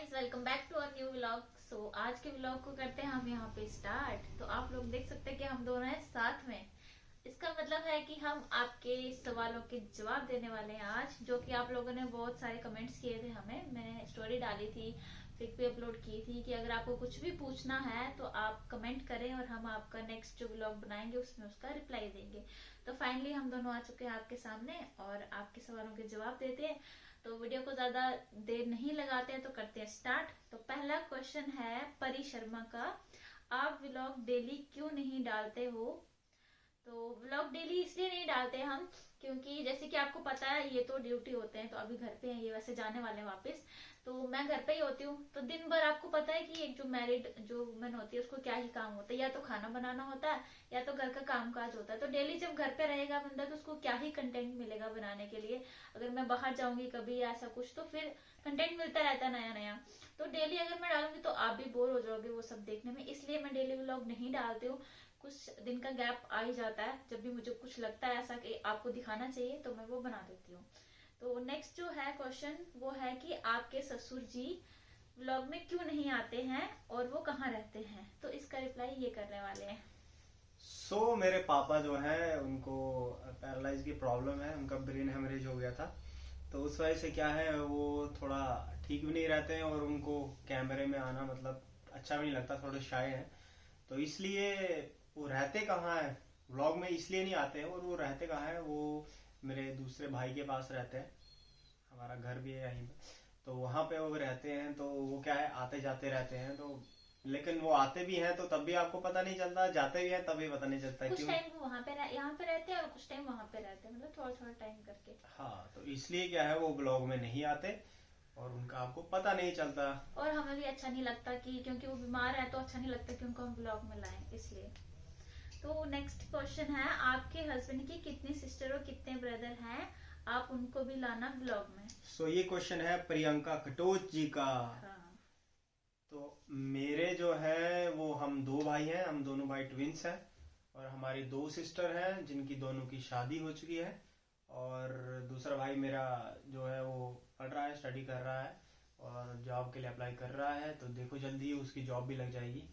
Guys, welcome back to our new vlog. So आज के vlog को करते हैं हम यहाँ पे स्टार्ट। तो आप लोग देख सकते हैं कि हम दोनों हैं साथ में। इसका मतलब है कि हम आपके सवालों के जवाब देने वाले हैं आज, जो कि आप लोगों ने बहुत सारे कमेंट्स किए थे हमें। मैंने स्टोरी डाली थी, पिक भी अपलोड की थी कि अगर आपको कुछ भी पूछना है तो आप कमेंट करें और हम आपका नेक्स्ट जो व्लॉग बनाएंगे उसमें उसका रिप्लाई देंगे। तो फाइनली हम दोनों आ चुके हैं आपके सामने और आपके सवालों के जवाब देते हैं। तो वीडियो को ज्यादा देर नहीं लगाते हैं, तो करते हैं स्टार्ट। तो पहला क्वेश्चन है परी शर्मा का, आप व्लॉग डेली क्यों नहीं डालते हो? तो व्लॉग डेली इसलिए नहीं डालते हम क्योंकि जैसे कि आपको पता है ये तो ड्यूटी होते हैं, तो अभी घर पे हैं, ये वैसे जाने वाले हैं वापस। तो मैं घर पे ही होती हूँ, तो दिन भर आपको पता है कि एक जो मैरिड जो वुमेन होती है उसको क्या ही काम होता है, या तो खाना बनाना होता है या तो घर का काम काज होता है। तो डेली जब घर पे रहेगा बंदा तो उसको क्या ही कंटेंट मिलेगा बनाने के लिए। अगर मैं बाहर जाऊंगी कभी ऐसा कुछ तो फिर कंटेंट मिलता रहता है नया नया। तो डेली अगर मैं डालूंगी तो आप भी बोर हो जाओगे वो सब देखने में, इसलिए मैं डेली व्लॉग नहीं डालती हूँ। कुछ दिन का गैप आ ही जाता है, जब भी मुझे कुछ लगता है ऐसा कि आपको दिखाना चाहिए तो मैं वो बना देती हूँ। तो नेक्स्ट जो है क्वेश्चन वो है कि आपके ससुर जी व्लॉग में क्यों नहीं आते हैं और वो कहाँ रहते हैं? तो इसका रिप्लाई ये करने वाले हैं। मेरे पापा जो है उनको पैरालाइज की प्रॉब्लम है, उनका ब्रेन हेमरेज हो गया था। तो उस वजह से क्या है, वो थोड़ा ठीक भी नहीं रहते हैं और उनको कैमरे में आना मतलब अच्छा भी नहीं लगता, थोड़े शाय हैं। तो इसलिए वो रहते कहाँ है, व्लॉग में इसलिए नहीं आते हैं। और वो रहते कहाँ है, वो मेरे दूसरे भाई के पास रहते हैं, हमारा घर भी है यहीं पे। तो वहाँ पे वो रहते हैं, तो वो क्या है आते जाते रहते हैं। तो लेकिन वो आते भी हैं तो तब भी आपको पता नहीं चलता, जाते भी हैं तब भी पता नहीं चलता कुछ क्यों। टाइम वहां पे यहाँ पे रहते हैं और कुछ टाइम वहां पे रहते हैं, मतलब थोड़ा थोड़ा टाइम करके। हाँ, तो इसलिए क्या है वो ब्लॉग में नहीं आते और उनका आपको पता नहीं चलता। और हमें भी अच्छा नहीं लगता कि क्योंकि वो बीमार है तो अच्छा नहीं लगता कि उनको हम ब्लॉग में लाएं, इसलिए। तो नेक्स्ट क्वेश्चन है, आपके हस्बैंड की कितनी सिस्टर और कितने ब्रदर हैं? आप उनको भी लाना ब्लॉग में। ये क्वेश्चन है प्रियंका कटोच जी का। हाँ। तो मेरे जो है वो हम दो भाई हैं, हम दोनों भाई ट्विंस हैं। और हमारी दो सिस्टर हैं जिनकी दोनों की शादी हो चुकी है। और दूसरा भाई मेरा जो है वो पढ़ रहा है, स्टडी कर रहा है और जॉब के लिए अप्लाई कर रहा है। तो देखो जल्दी ही उसकी जॉब भी लग जाएगी।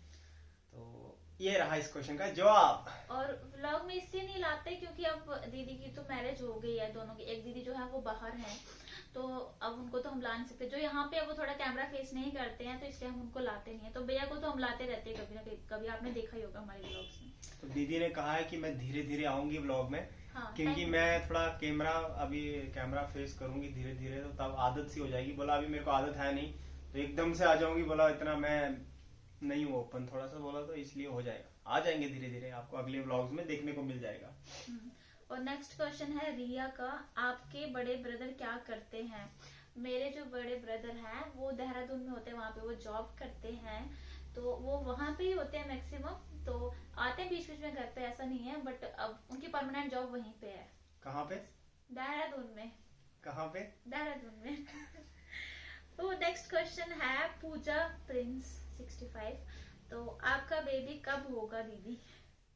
तो ये रहा इस क्वेश्चन का जवाब। और व्लॉग में इसलिए नहीं लाते क्योंकि अब दीदी की तो मैरिज हो गई है दोनों की। एक दीदी जो है वो बाहर है, तो अब उनको तो हम ला नहीं सकते। जो यहाँ पे वो थोड़ा कैमरा फेस नहीं करते हैं तो इसलिए हम उनको लाते नहीं है। तो भैया को तो हम लाते रहते हैं कभी ना कभी, कभी आपने देखा ही होगा हमारे व्लॉग्स में। तो दीदी ने कहा है कि मैं धीरे धीरे आऊंगी ब्लॉग में, हाँ, क्योंकि मैं थोड़ा कैमरा फेस करूंगी धीरे धीरे, तो तब आदत सी हो जाएगी। बोला अभी मेरे को आदत है नहीं तो एकदम से आ जाऊंगी, बोला इतना मैं नहीं हूँ ओपन, थोड़ा सा बोला, तो इसलिए हो जाएगा, आ जाएंगे धीरे धीरे, आपको अगले व्लॉग्स में देखने को मिल जाएगा। और नेक्स्ट क्वेश्चन है रिया का, आपके बड़े ब्रदर क्या करते हैं? मेरे जो बड़े ब्रदर हैं वो देहरादून में होते हैं, वहाँ पे वो जॉब करते हैं। तो वो वहाँ पे ही होते हैं मैक्सिमम, तो आते हैं बीच बीच में घर पे, ऐसा नहीं है। बट अब उनकी परमानेंट जॉब वहीं पे है। कहाँ पे? देहरादून में। कहाँ पे? देहरादून में। तो नेक्स्ट क्वेश्चन है पूजा प्रिंस 65, तो आपका बेबी कब होगा दीदी?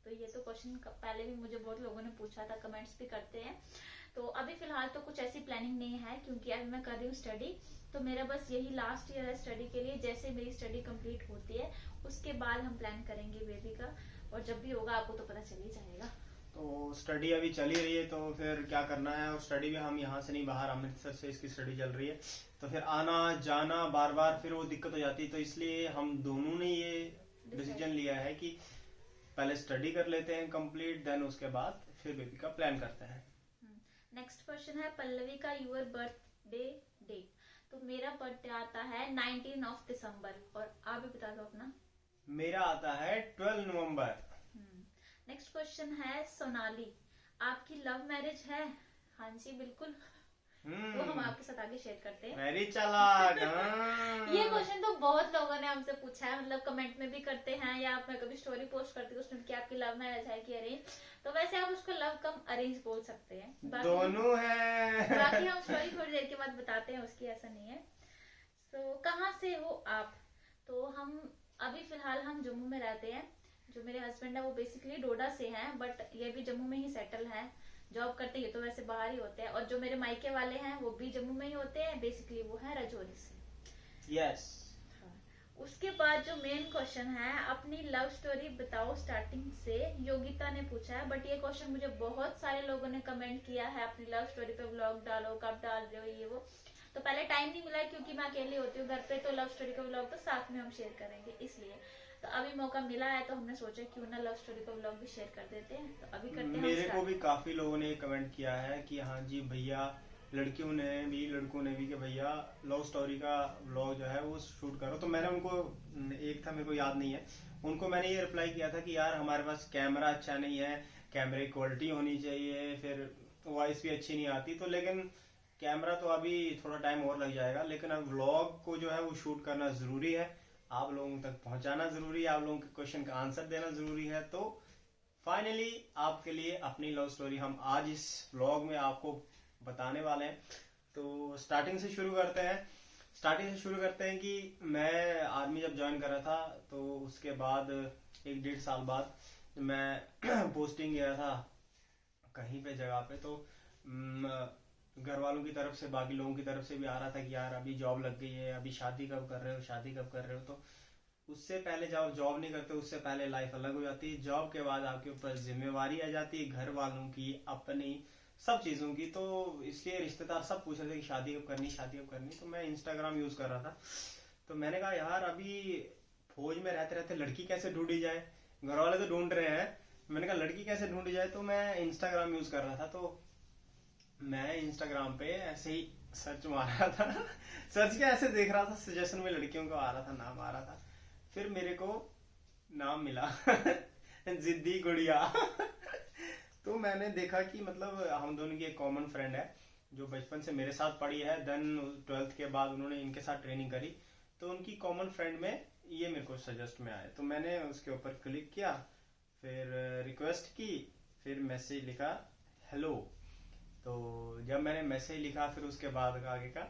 तो ये तो क्वेश्चन पहले भी मुझे बहुत लोगों ने पूछा था, कमेंट्स भी करते हैं। तो अभी फिलहाल तो कुछ ऐसी प्लानिंग नहीं है क्योंकि अभी मैं कर रही हूँ स्टडी। तो मेरा बस यही लास्ट ईयर है स्टडी के लिए। जैसे मेरी स्टडी कंप्लीट होती है उसके बाद हम प्लान करेंगे बेबी का, और जब भी होगा आपको तो पता चल ही जाएगा। तो स्टडी अभी चल ही रही है, तो फिर क्या करना है। और स्टडी भी हम यहाँ से नहीं, बाहर अमृतसर से इसकी स्टडी चल रही है, तो फिर आना जाना बार बार फिर वो दिक्कत हो जाती है। तो इसलिए हम दोनों ने ये डिसीजन लिया है कि पहले स्टडी कर लेते हैं कंप्लीट, देन उसके बाद फिर बेबी का प्लान करते हैं। नेक्स्ट क्वेश्चन है पल्लवी का, यूर बर्थडे डेट? तो मेरा बर्थडे आता है 19 ऑफ दिसंबर, और आप भी बता दो अपना। मेरा आता है 12 नवंबर। नेक्स्ट क्वेश्चन है सोनाली, आपकी लव मैरिज है? हाँ जी बिल्कुल। वो हम आपके साथ आगे शेयर करते हैं। वेरी चालाक। ये क्वेश्चन तो बहुत लोगों ने हमसे पूछा है, मतलब कमेंट में भी करते हैं या मैं कभी स्टोरी पोस्ट करती हूँ उसमें कि आपकी लव मैरिज है कि अरेंज। तो वैसे आप उसको लव कम अरेंज बोल सकते हैं, दोनों है। बाकी हम स्टोरी थोड़ी देर के बाद बताते हैं उसकी, ऐसा नहीं है। तो कहाँ से हो आप? तो हम अभी फिलहाल हम जम्मू में रहते हैं। जो मेरे हस्बैंड है वो बेसिकली डोडा से हैं, बट ये भी जम्मू में ही सेटल है, जॉब करते हैं। ये तो वैसे बाहर ही होते हैं। और जो मेरे मायके वाले हैं वो भी जम्मू में ही होते हैं, बेसिकली वो है राजौरी से। यस। उसके बाद जो मेन क्वेश्चन है, अपनी लव स्टोरी बताओ स्टार्टिंग से, योगिता ने पूछा है। बट ये क्वेश्चन मुझे बहुत सारे लोगों ने कमेंट किया है, अपनी लव स्टोरी पे व्लॉग डालो, कब डाल रहे हो ये वो। तो पहले टाइम नहीं मिला क्योंकि मैं अकेली होती हूँ घर पे, तो लव स्टोरी का व्लॉग तो साथ में हम शेयर करेंगे इसलिए। तो अभी मौका मिला है तो हमने सोचा क्यों ना लव स्टोरी का व्लॉग भी शेयर कर देते हैं। तो अभी करते हैं मेरे को हम भी स्टार्ट। काफी लोगों ने कमेंट किया है कि हाँ जी भैया, लड़कियों ने भी लड़कों ने भी, कि भैया लव स्टोरी का व्लॉग जो है वो शूट करो। तो मैंने उनको, एक था मेरे को याद नहीं है, उनको मैंने ये रिप्लाई किया था कि यार हमारे पास कैमरा अच्छा नहीं है, कैमरे की क्वालिटी होनी चाहिए, फिर वॉइस भी अच्छी नहीं आती। तो लेकिन कैमरा तो अभी थोड़ा टाइम और लग जाएगा, लेकिन अब व्लॉग को जो है वो शूट करना जरूरी है, आप लोगों तक पहुंचाना जरूरी है, आप लोगों के क्वेश्चन का आंसर देना जरूरी है। तो फाइनली आपके लिए अपनी लव स्टोरी हम आज इस व्लॉग में आपको बताने वाले हैं। तो स्टार्टिंग से शुरू करते हैं। कि मैं आर्मी जब ज्वाइन कर रहा था, तो उसके बाद 1-1.5 साल बाद मैं पोस्टिंग गया था कहीं पे जगह पे। तो घर वालों की तरफ से, बाकी लोगों की तरफ से भी आ रहा था कि यार अभी जॉब लग गई है, अभी शादी कब कर रहे हो, शादी कब कर रहे हो। तो उससे पहले जब जॉब नहीं करते, उससे पहले लाइफ अलग हो जाती है। जॉब के बाद आपके ऊपर जिम्मेवारी आ जाती है, घर वालों की, अपनी, सब चीजों की। तो इसलिए रिश्तेदार सब पूछ रहे थे कि शादी कब करनी, शादी कब करनी। तो मैं इंस्टाग्राम यूज कर रहा था, तो मैंने कहा यार अभी फौज में रहते रहते लड़की कैसे ढूंढी जाए, घर वाले तो ढूंढ रहे हैं, मैंने कहा लड़की कैसे ढूंढी जाए। तो मैं इंस्टाग्राम यूज कर रहा था, तो मैं इंस्टाग्राम पे ऐसे ही सर्च मार रहा था सर्च के ऐसे देख रहा था, सजेशन में लड़कियों का आ रहा था, नाम आ रहा था। फिर मेरे को नाम मिला जिद्दी गुड़िया तो मैंने देखा कि मतलब हम दोनों की एक कॉमन फ्रेंड है जो बचपन से मेरे साथ पढ़ी है, देन 12th के बाद उन्होंने इनके साथ ट्रेनिंग करी। तो उनकी कॉमन फ्रेंड में ये मेरे को सजेस्ट में आए, तो मैंने उसके ऊपर क्लिक किया, फिर रिक्वेस्ट की, फिर मैसेज लिखा हेलो। तो जब मैंने मैसेज लिखा, फिर उसके बाद आगे का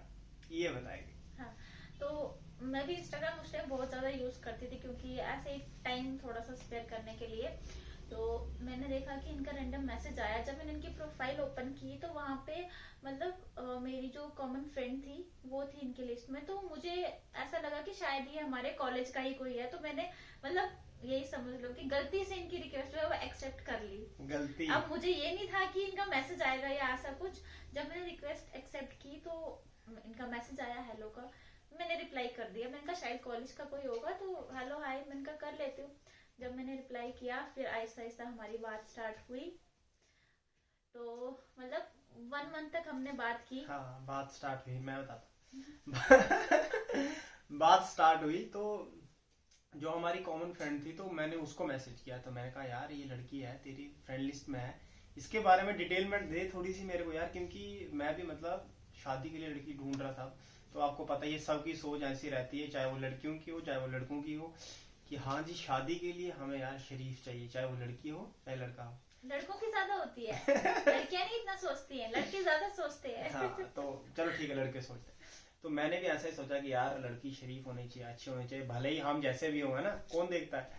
ये बताएगी। हाँ, तो मैं भी इंस्टाग्राम उस टाइम बहुत ज्यादा यूज करती थी क्योंकि ऐसे ही टाइम थोड़ा सा स्पेयर करने के लिए। तो मैंने देखा कि इनका रैंडम मैसेज आया, जब मैंने इनकी प्रोफाइल ओपन की तो वहां पे मतलब मेरी जो कॉमन फ्रेंड थी वो थी इनकी लिस्ट में। तो मुझे ऐसा लगा कि शायद ये हमारे कॉलेज का ही कोई है, तो मैंने मतलब यही समझ लो कि गलती से इनकी रिक्वेस्ट जो है वो एक्सेप्ट कर ली। गलती। अब मुझे ये नहीं था कि इनका मैसेज आएगा या ऐसा कुछ। जब मैंने रिक्वेस्ट एक्सेप्ट की तो इनका मैसेज आया हेलो का, मैंने रिप्लाई कर दिया। मैंने कहा शायद कॉलेज का कोई होगा, तो हेलो हाय मैंने कहा कर लेती हूँ। जब मैंने रिप्लाई किया, फिर आहिस्ता आहिस्ता हमारी बात स्टार्ट हुई। तो मतलब 1 मंथ तक हमने बात की। हाँ, बात स्टार्ट हुई, मैं बताता बात स्टार्ट हुई तो जो हमारी कॉमन फ्रेंड थी, तो मैंने उसको मैसेज किया। तो मैंने कहा यार ये लड़की है तेरी फ्रेंड लिस्ट में है, इसके बारे में डिटेल में दे थोड़ी सी मेरे को यार, क्योंकि मैं भी मतलब शादी के लिए लड़की ढूंढ रहा था। तो आपको पता ही है सबकी सोच ऐसी रहती है, चाहे वो लड़कियों की हो चाहे वो लड़कों की हो, कि हाँ जी शादी के लिए हमें यार शरीफ चाहिए, चाहे वो लड़की हो चाहे लड़का हो। लड़कों की ज्यादा होती है, लड़कियां नहीं इतना सोचती हैं, लड़के ज्यादा सोचते हैं। हाँ, तो चलो ठीक है, लड़के सोचते हैं। तो मैंने भी ऐसा ही सोचा कि यार लड़की शरीफ होनी चाहिए, अच्छी होनी चाहिए, भले ही हम जैसे भी होंगे ना, कौन देखता है।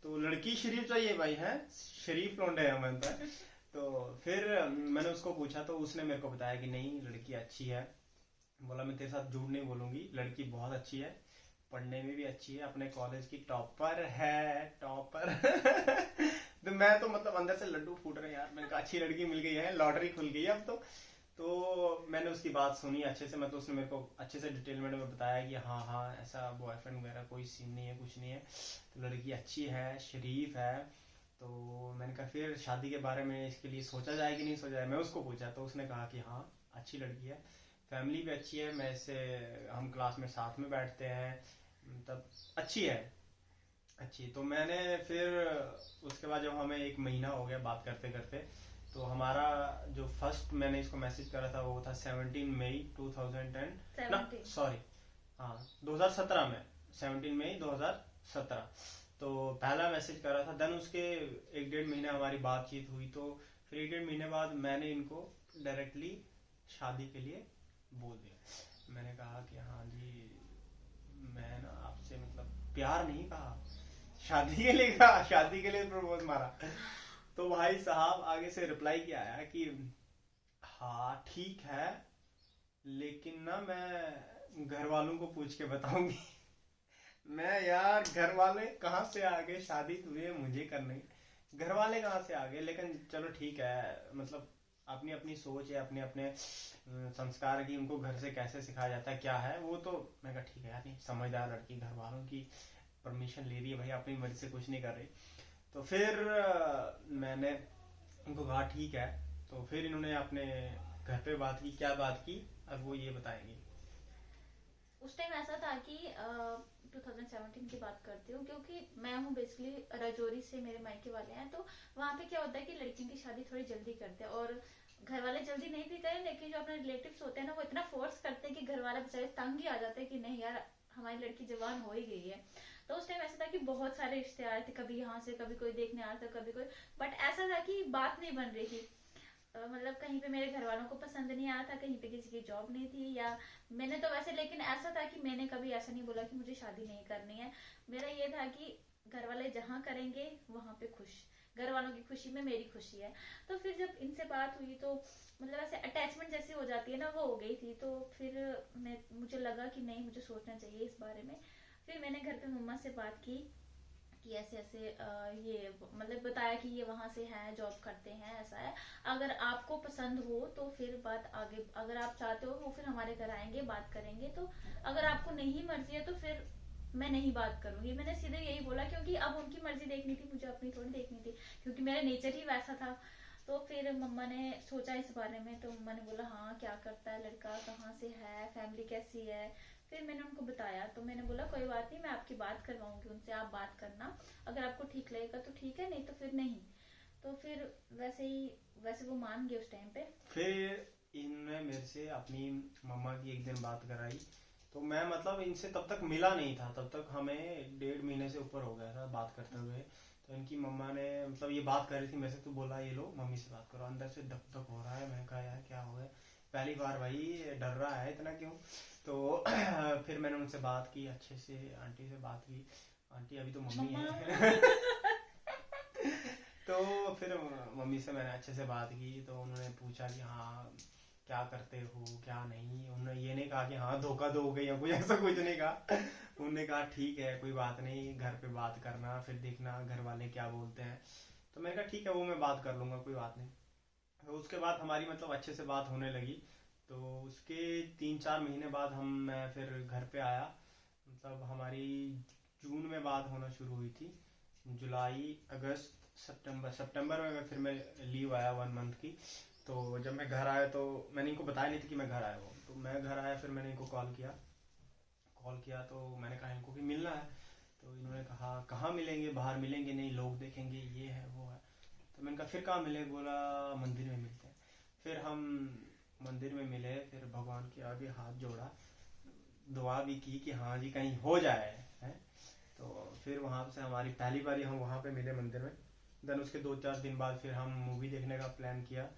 तो लड़की शरीफ चाहिए भाई, है शरीफ लौंडे हैं हम तो। तो फिर मैंने उसको पूछा, तो उसने मेरे को बताया कि नहीं लड़की अच्छी है। बोला मैं तेरे साथ झूठ नहीं बोलूंगी, लड़की बहुत अच्छी है, पढ़ने में भी अच्छी है, अपने कॉलेज की टॉपर है, टॉपर तो मैं तो मतलब अंदर से लड्डू फूट रहे हैं यार, मैंने कहा अच्छी लड़की मिल गई है, लॉटरी खुल गई है अब तो मैंने उसकी बात सुनी अच्छे से, मतलब उसने मेरे को अच्छे से डिटेलमेंट में बताया कि हाँ हाँ ऐसा बॉयफ्रेंड वगैरह कोई सीन नहीं है, कुछ नहीं है, तो लड़की अच्छी है, शरीफ है। तो मैंने कहा फिर शादी के बारे में इसके लिए सोचा जाए कि नहीं सोचा जाए, मैं उसको पूछा, तो उसने कहा कि हाँ अच्छी लड़की है, फैमिली भी अच्छी है, मैं इससे, हम क्लास में साथ में बैठते हैं, मतलब अच्छी है, अच्छी। तो मैंने फिर उसके बाद जब हमें 1 महीना हो गया बात करते करते, तो हमारा जो फर्स्ट मैंने इसको मैसेज करा था वो था 17 मई 2010 ना, सॉरी हाँ 2017 में, 17 मई 2017 तो पहला मैसेज करा था। देन उसके 1-1.5 महीने हमारी बातचीत हुई, तो फिर 1-1.5 महीने बाद मैंने इनको डायरेक्टली शादी के लिए बोल दिया। मैंने कहा कि हाँ जी मैं ना आपसे मतलब प्यार नहीं कहा, शादी के लिए कहा, शादी के लिए प्रपोज मारा। तो भाई साहब आगे से रिप्लाई किया आया कि हाँ ठीक है, लेकिन ना मैं घर वालों को पूछ के बताऊंगी मैं यार, घर वाले कहाँ से आ गए, शादी तुझे मुझे करनी, घर वाले कहाँ से आ गए। लेकिन चलो ठीक है, मतलब अपनी अपनी सोच है, अपने अपने संस्कार की, उनको घर से कैसे सिखाया जाता है क्या है वो तो। मैं कहा ठीक है यार, नहीं समझदार लड़की, घर वालों की परमिशन ले रही है भाई, अपनी मर्जी से कुछ नहीं कर रही। तो फिर मैंने उनको कहा ठीक है। तो फिर इन्होंने अपने घर पे बात की, क्या बात की अब वो ये बताएंगे। उस टाइम ऐसा था कि 2017 की बात करती हूँ, क्योंकि मैं हूँ बेसिकली राजौरी से, मेरे मायके वाले हैं। तो वहाँ पे क्या होता है कि लड़कियों की शादी थोड़ी जल्दी करते हैं, और घर वाले जल्दी नहीं भी करें, लेकिन जो अपने रिलेटिव्स होते हैं ना, वो इतना फोर्स करते हैं कि घर वाले बेचारे तंग ही आ जाते हैं कि नहीं यार, हमारी लड़की जवान हो ही गई है। तो उस टाइम ऐसा था कि बहुत सारे रिश्ते आ रहे थे, कभी यहाँ से कभी कोई देखने आ रहा था, कभी कोई। बट ऐसा था कि बात नहीं बन रही थी। मतलब कहीं पे मेरे घर वालों को पसंद नहीं आया था, कहीं पे किसी की जॉब नहीं थी, या मैंने तो वैसे, लेकिन ऐसा था कि मैंने कभी ऐसा नहीं बोला कि मुझे शादी नहीं करनी है। मेरा ये था कि घर वाले जहाँ करेंगे वहां पे खुश, घर वालों की खुशी में मेरी खुशी है। तो फिर जब इनसे बात हुई तो मतलब ऐसे अटैचमेंट जैसी हो जाती है ना, वो हो गई थी। तो फिर मुझे लगा कि नहीं, मुझे सोचना चाहिए इस बारे में। फिर मैंने घर पे मम्मा से बात की कि ऐसे ऐसे ये मतलब बताया कि ये वहां से है, जॉब करते हैं, ऐसा है। अगर आपको पसंद हो तो फिर बात आगे, अगर आप चाहते हो वो फिर हमारे घर आएंगे, बात करेंगे। तो अगर आपको नहीं मर्जी है तो फिर मैं नहीं बात करूंगी। मैंने सीधे यही बोला, क्योंकि अब उनकी मर्जी देखनी थी, मुझे अपनी थोड़ी देखनी थी, क्योंकि मेरा नेचर ही वैसा था। तो फिर मम्मा ने सोचा इस बारे में, तो मम्मा ने बोला हाँ क्या करता है लड़का, कहाँ से है, फैमिली कैसी है। फिर मैंने उनको बताया, तो मैंने बोला कोई बात नहीं, मैं आपकी बात करवाऊंगी उनसे, आप बात करना, अगर आपको ठीक लगेगा तो ठीक है, नहीं तो फिर नहीं। तो फिर वैसे ही, वैसे वो मान गए उस टाइम पे। फिर इनने मेरे से अपनी मम्मा की एक दिन बात कराई। तो मैं मतलब इनसे तब तक मिला नहीं था, तब तक हमें 1.5 महीने से ऊपर हो गया था बात करते हुए। तो इनकी मम्मा ने मतलब ये बात कर रही थी मेरे से, तो बोला ये लो मम्मी से बात करो। अंदर से धक धक हो रहा है, मैं कहा यार क्या हो गया, पहली बार भाई, डर रहा है इतना क्यों। तो फिर मैंने उनसे बात की अच्छे से, आंटी से बात की, आंटी अभी तो मम्मी है। तो फिर मम्मी से मैंने अच्छे से बात की। तो उन्होंने पूछा कि हाँ क्या करते हो क्या नहीं। उन्होंने ये नहीं कहा कि हाँ धोखा दोगे या कुछ, ऐसा कुछ नहीं कहा। उन्होंने कहा ठीक है कोई बात नहीं, घर पे बात करना, फिर देखना घर वाले क्या बोलते हैं। तो मैंने कहा ठीक है, वो मैं बात कर लूंगा, कोई बात नहीं। तो उसके बाद हमारी मतलब अच्छे से बात होने लगी। तो उसके 3-4 महीने बाद मैं फिर घर पे आया। मतलब हमारी जून में बात होना शुरू हुई थी, जुलाई अगस्त सितंबर, सितंबर में फिर मैं लीव आया 1 मंथ की। तो जब मैं घर आया तो मैंने इनको बताया नहीं था कि मैं घर आया हूँ। तो मैं घर आया, फिर मैंने इनको कॉल किया तो मैंने कहा इनको कि मिलना है। तो इन्होंने कहा कहाँ मिलेंगे, बाहर मिलेंगे नहीं, लोग देखेंगे, ये है वो है। तो मैंने कहा फिर कहाँ मिले, बोला मंदिर में मिलते हैं। फिर हम मंदिर में मिले, फिर भगवान के आगे हाथ जोड़ा, दुआ भी की कि हाँ जी कहीं हो जाए है। तो फिर वहाँ से हमारी पहली बार हम वहाँ पे मिले मंदिर में। देन उसके 2-4 दिन बाद फिर हम मूवी देखने का प्लान किया।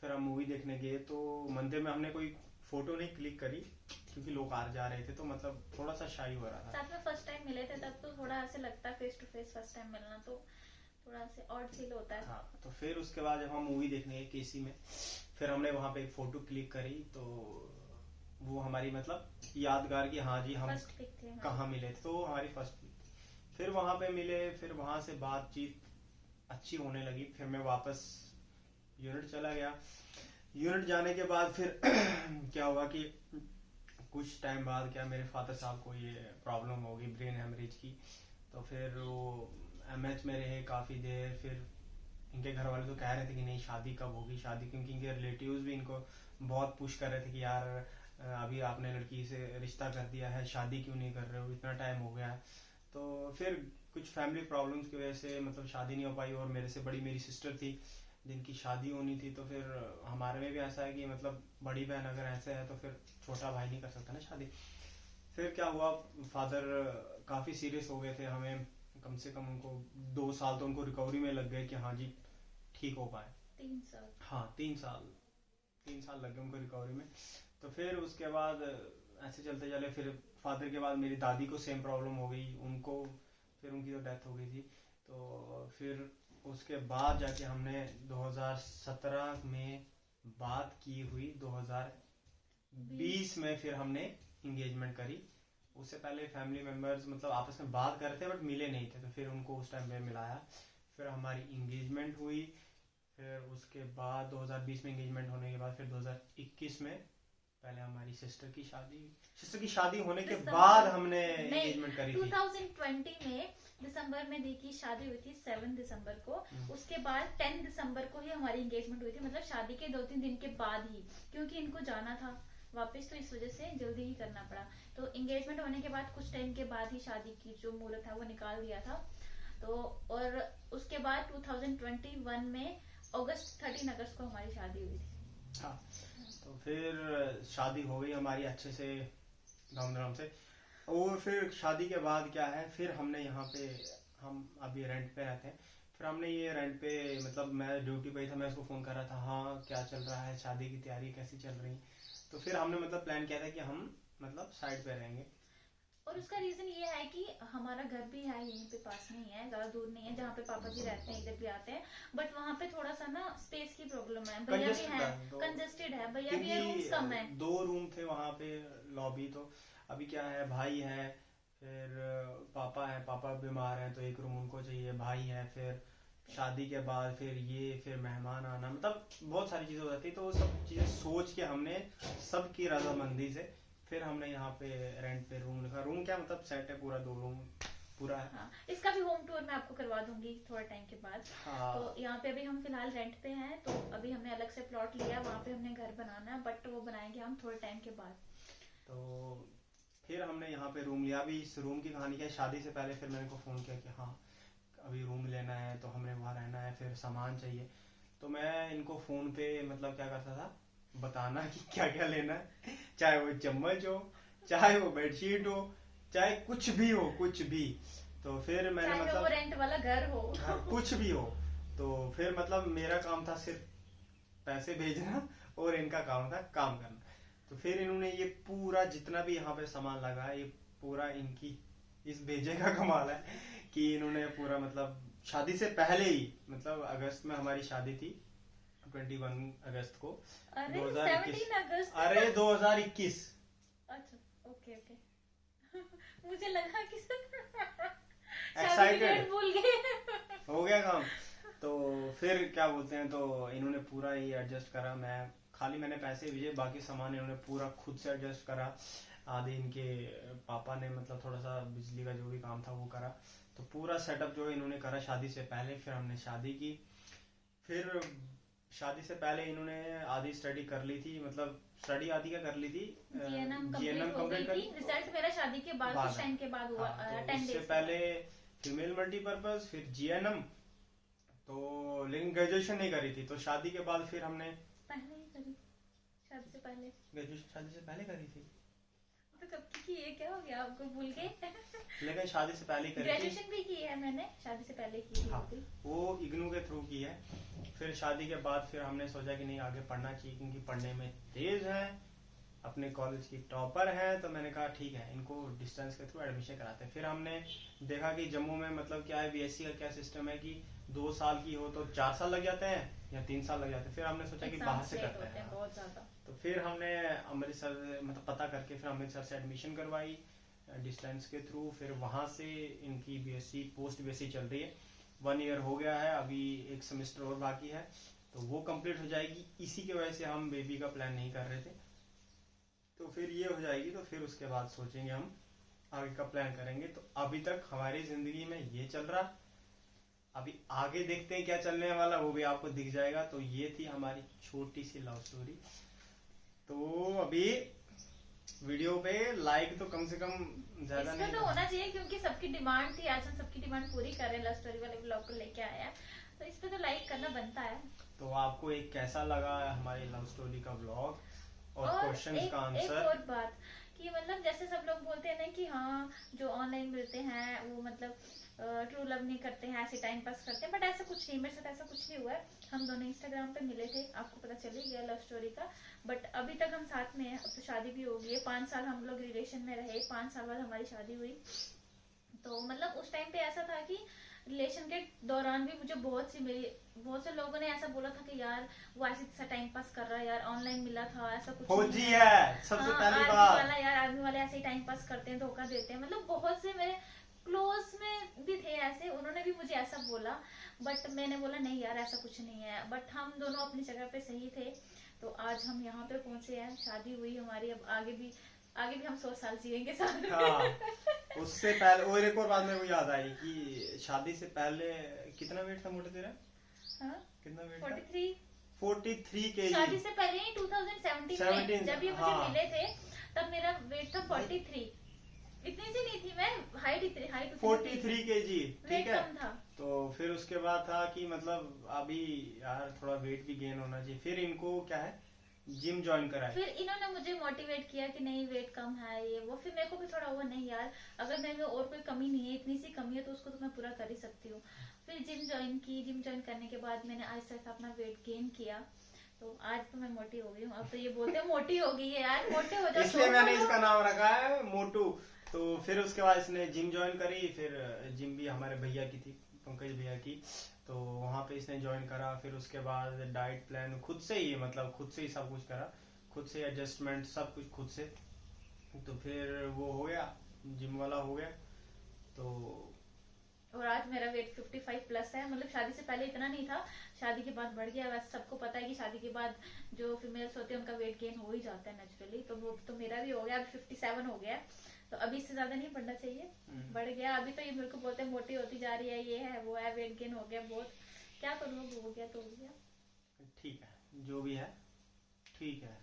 फिर हम मूवी देखने गए। तो मंदिर में हमने कोई फोटो नहीं क्लिक करी, क्योंकि लोग आ जा रहे थे, तो मतलब थोड़ा सा शाई हो रहा था। साथ में फर्स्ट टाइम मिले थे, तब तो थोड़ा ऐसे लगता है face to face first time मिलना, तो थोड़ा से ऑड फील होता है। हाँ, तो फिर उसके बाद जब हम मूवी देखने गए केसी में, फिर हमने वहाँ पे एक फोटो क्लिक करी। तो वो हमारी मतलब यादगार की, हाँ जी हम फर्स्ट पिक थी हमारी। कहाँ मिले थे, तो वो हमारी फर्स्ट पिक थी। फिर वहाँ पे मिले, फिर वहाँ से बातचीत अच्छी होने लगी। फिर मैं वापस यूनिट चला गया। यूनिट जाने के बाद फिर क्या हुआ कि कुछ टाइम बाद क्या, मेरे फादर साहब को ये प्रॉब्लम होगी ब्रेन हेमरेज की। तो फिर वो एमएच में रहे काफ़ी देर। फिर इनके घर वाले तो कह रहे थे कि नहीं शादी कब होगी शादी, क्योंकि इनके रिलेटिव्स भी इनको बहुत पुश कर रहे थे कि यार अभी आपने लड़की से रिश्ता कर दिया है, शादी क्यों नहीं कर रहे हो, इतना टाइम हो गया है। तो फिर कुछ फैमिली प्रॉब्लम्स की वजह से मतलब शादी नहीं हो पाई। और मेरे से बड़ी मेरी सिस्टर थी जिनकी शादी होनी थी। तो फिर हमारे में भी ऐसा है कि मतलब बड़ी बहन अगर ऐसे है तो फिर छोटा भाई नहीं कर सकता ना शादी। फिर क्या हुआ, फादर काफ़ी सीरियस हो गए थे, हमें कम से कम उनको 2 साल तो उनको रिकवरी में लग गए कि हाँ जी ठीक हो पाए। 3 साल। हाँ 3 साल लग गए उनको रिकवरी में। तो फिर उसके बाद ऐसे चलते चले, फिर फादर के बाद मेरी दादी को सेम प्रॉब्लम हो गई, उनको फिर उनकी तो डेथ हो गई थी। तो फिर उसके बाद जाके हमने 2017 में बात की हुई, 2020 में फिर हमने इंगेजमेंट करी। उससे पहले फैमिली मेंबर्स मतलब आपस में बात कर रहे थे बट मिले नहीं थे, तो फिर उनको उस टाइम पे मिलाया। फिर हमारी इंगेजमेंट हुई। फिर उसके बाद 2020 में इंगेजमेंट होने के बाद फिर 2021 में पहले हमारी सिस्टर की शादी होने के बाद हमने एंगेजमेंट करी थी। 2020 में दिसंबर में दी की शादी हुई थी 7 दिसंबर को। उसके बाद 10 दिसंबर को ही हमारी एंगेजमेंट हुई थी, मतलब शादी के 2-3 दिन के बाद ही, क्योंकि इनको जाना था वापस, तो इस वजह से जल्दी ही करना पड़ा। तो एंगेजमेंट होने के बाद कुछ टाइम के बाद ही शादी की जो मुहूर्त था वो निकाल दिया था। तो और उसके बाद 2021 में 13 अगस्त को हमारी शादी हुई थी। हाँ, तो फिर शादी हो गई हमारी अच्छे से धूमधाम से। और फिर शादी के बाद क्या है, फिर हमने यहाँ पे, हम अभी रेंट पे रहते हैं, फिर हमने ये रेंट पे मतलब मैं ड्यूटी पे ही था, मैं उसको फोन कर रहा था, हाँ क्या चल रहा है, शादी की तैयारी कैसी चल रही। तो फिर हमने मतलब प्लान किया था कि हम मतलब साइड पे रहेंगे। और उसका रीजन ये है कि हमारा घर भी है यहीं पे पास में ही है, ज्यादा दूर नहीं है, जहाँ पे पापा जी रहते हैं इधर भी आते हैं, बट वहाँ पे थोड़ा सा ना स्पेस की प्रॉब्लम है, भैया भी है, कंजेस्टेड है, भैया भी है, रूम्स कम है। 2 रूम थे वहाँ पे लॉबी। तो अभी क्या है, भाई है, फिर पापा है, पापा बीमार है तो एक रूम उनको चाहिए, भाई है, फिर शादी के बाद फिर मेहमान आना, मतलब बहुत सारी चीजें हो जाती। तो सब चीजें सोच के हमने सबकी रजामंदी से फिर हमने यहाँ पे रेंट पे रूम लिखा। रूम क्या मतलब सेट है पूरा, 2 रूम पूरा है। हाँ, इसका भी होम टूर मैं आपको करवा दूंगी थोड़ा टाइम के बाद। हाँ। तो यहाँ पे अभी हम फिलहाल रेंट पे हैं, तो अभी हमने अलग से प्लॉट लिया, वहाँ पे हमने घर बनाना है, बट वो बनाएंगे हम थोड़े टाइम के बाद। तो फिर हमने यहाँ पे रूम लिया। अभी इस रूम की कहानी क्या है, शादी से पहले फिर मैंने को फोन किया कि हाँ अभी रूम लेना है, तो हमें वहाँ रहना है, फिर सामान चाहिए। तो मैं इनको फोन पे मतलब क्या करता था, बताना कि क्या क्या लेना है, चाहे वो चम्मच हो, चाहे वो बेडशीट हो, चाहे कुछ भी हो, कुछ भी। तो फिर मैंने चाहे मतलब वो रेंट वाला घर हो, कुछ भी हो। तो फिर मतलब मेरा काम था सिर्फ पैसे भेजना और इनका काम था काम करना। तो फिर इन्होंने ये पूरा जितना भी यहाँ पे सामान लगा है, ये पूरा इनकी इस भेजे का कमाल है कि इन्होंने पूरा मतलब शादी से पहले ही, मतलब अगस्त में हमारी शादी थी 21 अगस्त को। अरे 2021 अगस्त, अरे 2021। अच्छा ओके ओके मुझे लगा कि एक्साइटेड भूल गए। हो गया काम। तो फिर क्या बोलते हैं, तो इन्होंने पूरा ही एडजस्ट करा। मैंने पैसे भेजे, बाकी सामान इन्होंने पूरा खुद से एडजस्ट करा। आधे इनके पापा ने मतलब थोड़ा सा बिजली का जो भी काम था वो करा। तो पूरा सेटअप जो इन्होंने करा शादी से पहले। फिर हमने शादी की। फिर शादी से पहले इन्होंने आधी स्टडी कर ली थी, मतलब स्टडी आधी क्या कर ली थी, जीएनएम कंप्लीट कर ली। रिजल्ट मेरा शादी के बाद कुछ टाइम के बाद हुआ, 10 डेज से पहले फीमेल मल्टीपर्पज, फिर जीएनएम। तो लेकिन ग्रेजुएशन नहीं करी थी। तो शादी के बाद फिर हमने पहले ही करी, शादी से पहले। ग्रेजुएशन शादी से पहले करी थी, तो कब की ये क्या हो गया, आपको भूल गए? लेकिन शादी से पहले करी थी। ग्रेजुएशन भी की है मैंने, शादी से पहले की थी। हाँ, वो इग्नू के थ्रू की है। फिर शादी के बाद फिर हमने सोचा कि नहीं आगे पढ़ना चाहिए, क्योंकि पढ़ने में तेज है, अपने कॉलेज की टॉपर है। तो मैंने कहा ठीक है, इनको डिस्टेंस के थ्रू एडमिशन कराते हैं। फिर हमने देखा कि जम्मू में मतलब क्या है, बीएससी का क्या सिस्टम है कि 2 साल की हो तो 4 साल लग जाते हैं या 3 साल लग जाते हैं। फिर हमने सोचा कि बाहर से करते हैं बहुत ज्यादा। तो फिर हमने अमृतसर मतलब पता करके फिर अमृतसर से एडमिशन करवाई डिस्टेंस के थ्रू। फिर वहां से इनकी बीएससी पोस्ट बीएससी चल रही है, 1 ईयर हो गया है, अभी 1 सेमेस्टर और बाकी है, तो वो कंप्लीट हो जाएगी। इसी की वजह से हम बेबी का प्लान नहीं कर रहे थे। तो फिर ये हो जाएगी, तो फिर उसके बाद सोचेंगे हम आगे का प्लान करेंगे। तो अभी तक हमारी जिंदगी में ये चल रहा, अभी आगे देखते हैं क्या चलने वाला, वो भी आपको दिख जाएगा। तो ये थी हमारी छोटी सी लव स्टोरी। तो अभी वीडियो पे लाइक तो कम से कम ज्यादा नहीं तो होना चाहिए, क्योंकि सबकी डिमांड थी, आज हम सबकी डिमांड पूरी कर रहे हैं, लव स्टोरी वाले ब्लॉग को लेके आया, तो इस पे तो लाइक करना बनता है। तो आपको एक कैसा लगा हमारी लव स्टोरी का ब्लॉग और क्वेश्चंस का आंसर? एक और बात कि मतलब जैसे सब लोग बोलते हैं ना कि हाँ जो ऑनलाइन मिलते हैं वो मतलब ट्रू लव नहीं करते हैं, ऐसे टाइम पास करते हैं, बट ऐसा कुछ नहीं, मेरे साथ ऐसा कुछ नहीं हुआ है। हम दोनों इंस्टाग्राम पे मिले थे, आपको पता चल ही गया लव स्टोरी का, बट अभी तक हम साथ में हैं। अब तो शादी भी हो गई है, 5 साल हम लोग रिलेशन में रहे, 5 साल बाद हमारी शादी हुई। तो मतलब उस टाइम पे ऐसा था कि रिलेशन के दौरान भी मुझे बहुत से लोगों ने ऐसा बोला था कि यार वो ऐसे सा टाइम पास कर रहा है यार, ऑनलाइन मिला था, ऐसा कुछ नहीं फौजी है। है सबसे हाँ, पहली आर्मी बात। वाला यार, आर्मी वाले ऐसे ही टाइम पास करते हैं, धोखा देते हैं, मतलब बहुत से मेरे क्लोज में भी थे ऐसे, उन्होंने भी मुझे ऐसा बोला। बट मैंने बोला नहीं यार ऐसा कुछ नहीं है, बट हम दोनों अपनी जगह पे सही थे। तो आज हम यहाँ पे पहुंचे हैं, शादी हुई हमारी, अब आगे भी हम 100 साल जिएंगे साथ में। हाँ, उससे पहले और एक और बात मेरे को याद आई कि शादी से पहले कितना वेट था मोटे तेरा? हाँ? कितना वेट 43। 43 केजी। शादी से पहले ही 2017 में जब ये मुझे मिले थे, तब मेरा वेट था 43। इतनी सी नहीं थी मैं, हाइट 43 केजी, ठीक वेट है। कम था। तो फिर उसके बाद था कि मतलब अभी यार थोड़ा वेट भी गेन होना चाहिए, फिर इनको क्या है जिम ज्वाइन कराया। फिर इन्होंने मुझे मोटिवेट किया कि नहीं वेट कम है ये वो, फिर मेरे को भी थोड़ा हुआ नहीं यार, अगर मेरे में और कोई कमी नहीं है, इतनी सी कमी है तो उसको तो मैं पूरा कर ही सकती हूँ। फिर जिम ज्वाइन की, जिम ज्वाइन करने के बाद मैंने आहिस्ता आहिस्ता अपना वेट गेन किया। तो आज तो मैं मोटी हो गई हूँ, अब तो ये बोलते हैं मोटी हो गई है यार, मोटे हो जाओ, इसलिए छोड़ मैंने दो। इसका नाम रखा है मोटू। तो फिर उसके बाद इसने जिम ज्वाइन करी, फिर जिम भी हमारे भैया की थी, पंकज भैया की, तो वहाँ पे इसने ज्वाइन करा। फिर उसके बाद डाइट प्लान खुद से ही, मतलब खुद से ही सब कुछ करा, खुद से एडजस्टमेंट सब कुछ खुद से। तो फिर वो हो गया, जिम वाला हो गया। तो और आज मेरा वेट 55 प्लस है, मतलब शादी से पहले इतना नहीं था, शादी के बाद बढ़ गया। वैसे सबको पता है कि शादी के बाद जो फीमेल्स होते हैं उनका वेट गेन हो ही जाता है नेचुरली, तो वो तो मेरा भी हो गया, अभी 57 हो गया। तो अभी इससे ज्यादा नहीं बढ़ना चाहिए, बढ़ गया। अभी तो ये मेरे को बोलते हैं मोटी होती जा रही है, ये है वो है, वेट गेन हो गया बहुत, क्या करूँ, हो गया तो हो गया। ठीक है, जो भी है ठीक है।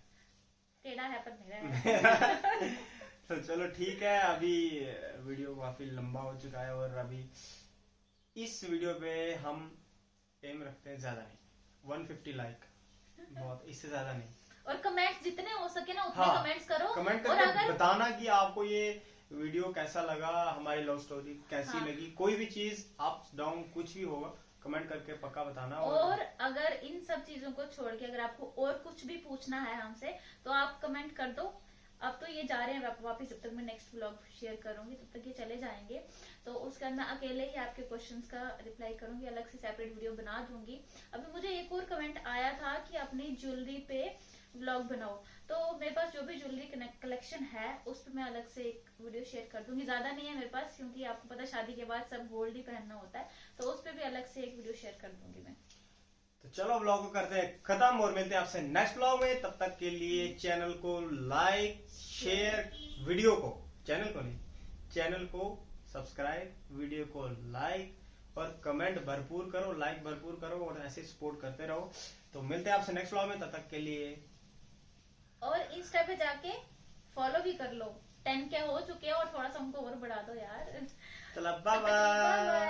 टेढ़ा है पर मेरा है। तो चलो ठीक है, अभी वीडियो काफी लंबा हो चुका है, और अभी इस वीडियो पे हम एम रखते हैं ज्यादा नहीं, 150 लाइक बहुत, इससे ज्यादा नहीं। और कमेंट्स जितने हो सके ना उतने हाँ, कमेंट्स करो, कमेंट और करके अगर बताना कि आपको ये वीडियो कैसा लगा, हमारी लव स्टोरी कैसी हाँ। लगी, कोई भी चीज अप डाउन कुछ भी होगा कमेंट करके पक्का बताना। और अगर इन सब चीजों को छोड़ के अगर आपको और कुछ भी पूछना है हमसे तो आप कमेंट कर दो। अब तो ये जा रहे हैं वापस, जब तक मैं नेक्स्ट व्लॉग शेयर करूंगी तब तक ये चले जाएंगे, तो उसके बाद मैं अकेले ही आपके क्वेश्चंस का रिप्लाई करूंगी, अलग से सेपरेट वीडियो बना दूंगी। अभी मुझे एक और कमेंट आया था कि अपनी ज्वेलरी पे व्लॉग बनाओ, तो मेरे पास जो भी ज्वेलरी कलेक्शन है उस पर मैं अलग से एक वीडियो शेयर कर दूंगी। ज्यादा नहीं है मेरे पास, क्योंकि आपको पता शादी के बाद सब गोल्ड ही पहनना होता है, तो उस पर भी अलग से एक वीडियो शेयर कर दूंगी मैं। तो चलो व्लॉग को करते हैं खत्म, और मिलते हैं आपसे नेक्स्ट व्लॉग में। तब तक के लिए चैनल को लाइक शेयर, वीडियो को, चैनल को नहीं, चैनल को सब्सक्राइब, वीडियो को लाइक और कमेंट भरपूर करो, लाइक भरपूर करो, और ऐसे सपोर्ट करते रहो। तो मिलते हैं आपसे नेक्स्ट व्लॉग में, तब तक के लिए। और इंस्टा पे जाके फॉलो भी कर लो, 10K हो चुके हैं और थोड़ा सा हमको और बढ़ा दो यार। चलो बाय बाय।